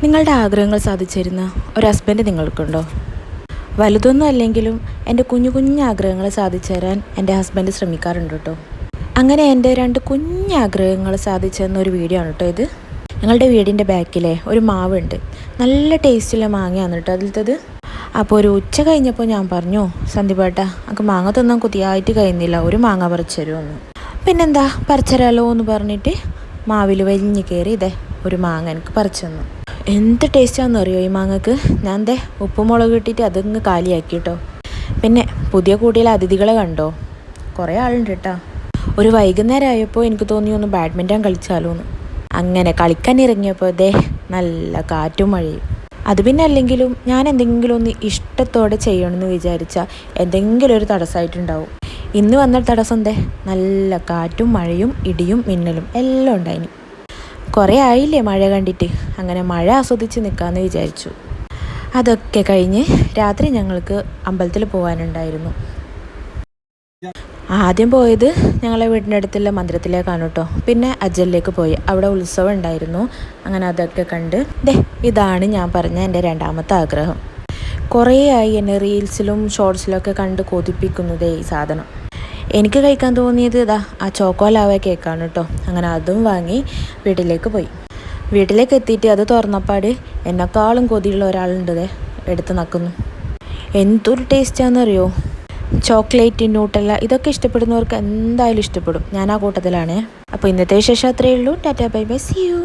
നിങ്ങളുടെ ആഗ്രഹങ്ങൾ സാധിച്ചിരുന്ന ഒരു ഹസ്ബൻഡ് നിങ്ങൾക്കുണ്ടോ? വലുതൊന്നും അല്ലെങ്കിലും എൻ്റെ കുഞ്ഞു കുഞ്ഞു ആഗ്രഹങ്ങൾ സാധിച്ചു തരാൻ എൻ്റെ ഹസ്ബൻഡ് ശ്രമിക്കാറുണ്ട് കേട്ടോ. അങ്ങനെ എൻ്റെ 2 കുഞ്ഞു ആഗ്രഹങ്ങൾ സാധിച്ചു തന്ന ഒരു വീഡിയോ ആണ് കേട്ടോ ഇത്. ഞങ്ങളുടെ വീടിൻ്റെ ബാക്കിലെ ഒരു മാവുണ്ട്, നല്ല ടേസ്റ്റുള്ള മാങ്ങയാണ് കേട്ടോ അതിലത്തത്. അപ്പോൾ ഒരു ഉച്ച കഴിഞ്ഞപ്പോൾ ഞാൻ പറഞ്ഞു, സന്ദീപേട്ടാ നമുക്ക് മാങ്ങ തിന്നാൻ കൊതിയായിട്ട് കഴിയുന്നില്ല, ഒരു മാങ്ങ പറിച്ചു തരുമെന്ന്. പിന്നെന്താ പറിച്ചരാലോ എന്ന് പറഞ്ഞിട്ട് മാവിൽ വലിഞ്ഞ് കയറി ഇതേ ഒരു മാങ്ങ എനിക്ക് പറിച്ചു തന്നു. എന്ത് ടേസ്റ്റാണെന്ന് അറിയോ ഈ മാങ്ങക്ക്. ഞാൻ ഉപ്പുമുളക് ഇട്ടിട്ട് അതങ്ങ് കാലിയാക്കി കേട്ടോ. പിന്നെ പുതിയ കൂടിയിലെ അതിഥികളെ കണ്ടോ, കുറേ ആളുണ്ട് കേട്ടോ. ഒരു വൈകുന്നേരം ആയപ്പോൾ എനിക്ക് തോന്നി ഒന്ന് ബാഡ്മിൻ്റൺ കളിച്ചാലോ എന്ന്. അങ്ങനെ കളിക്കാൻ ഇറങ്ങിയപ്പോൾ നല്ല കാറ്റും മഴയും. അത് പിന്നെ അല്ലെങ്കിലും ഞാൻ എന്തെങ്കിലും ഒന്ന് ഇഷ്ടത്തോടെ ചെയ്യണമെന്ന് വിചാരിച്ചാൽ എന്തെങ്കിലും ഒരു തടസ്സമായിട്ടുണ്ടാവും. ഇന്ന് വന്ന തടസ്സം നല്ല കാറ്റും മഴയും ഇടിയും മിന്നലും എല്ലാം ഉണ്ടായിന്. കുറേ ആയില്ലേ മഴ കണ്ടിട്ട്, അങ്ങനെ മഴ ആസ്വദിച്ച് നിൽക്കാമെന്ന് വിചാരിച്ചു. അതൊക്കെ കഴിഞ്ഞ് രാത്രി ഞങ്ങൾക്ക് അമ്പലത്തിൽ പോകാനുണ്ടായിരുന്നു. ആദ്യം പോയത് ഞങ്ങളെ വീടിൻ്റെ അടുത്തുള്ള മന്ദിരത്തിലേക്കാണ് കേട്ടോ. പിന്നെ അജ്ജലിലേക്ക് പോയി, അവിടെ ഉത്സവം ഉണ്ടായിരുന്നു. അങ്ങനെ അതൊക്കെ കണ്ട് ഇതാണ് ഞാൻ പറഞ്ഞ എൻ്റെ 2ാമത്തെ ആഗ്രഹം. കുറേ ആയി എന്നെ റീൽസിലും ഷോർട്സിലൊക്കെ കണ്ട് കൊതിപ്പിക്കുന്നതേ ഈ സാധനം. എനിക്ക് കഴിക്കാൻ തോന്നിയത് ആ ചോക്കോ ലാവ കേക്കാണ് കേട്ടോ. അങ്ങനെ അതും വാങ്ങി വീട്ടിലേക്ക് പോയി. വീട്ടിലേക്ക് എത്തിയിട്ട് അത് തുറന്നപ്പാട് എന്നെക്കാളും കൊതിയുള്ള ഒരാളുണ്ട് എടുത്ത് നക്കുന്നു. എന്തൊരു ടേസ്റ്റാണെന്നറിയോ. ചോക്ലേറ്റ്, ന്യൂട്ടല്ല ഇതൊക്കെ ഇഷ്ടപ്പെടുന്നവർക്ക് എന്തായാലും ഇഷ്ടപ്പെടും. ഞാൻ ആ കൂട്ടത്തിലാണ്. അപ്പോൾ ഇന്നത്തെ വിശേഷം അത്രയേ ഉള്ളൂ. Tata bye bye, see U.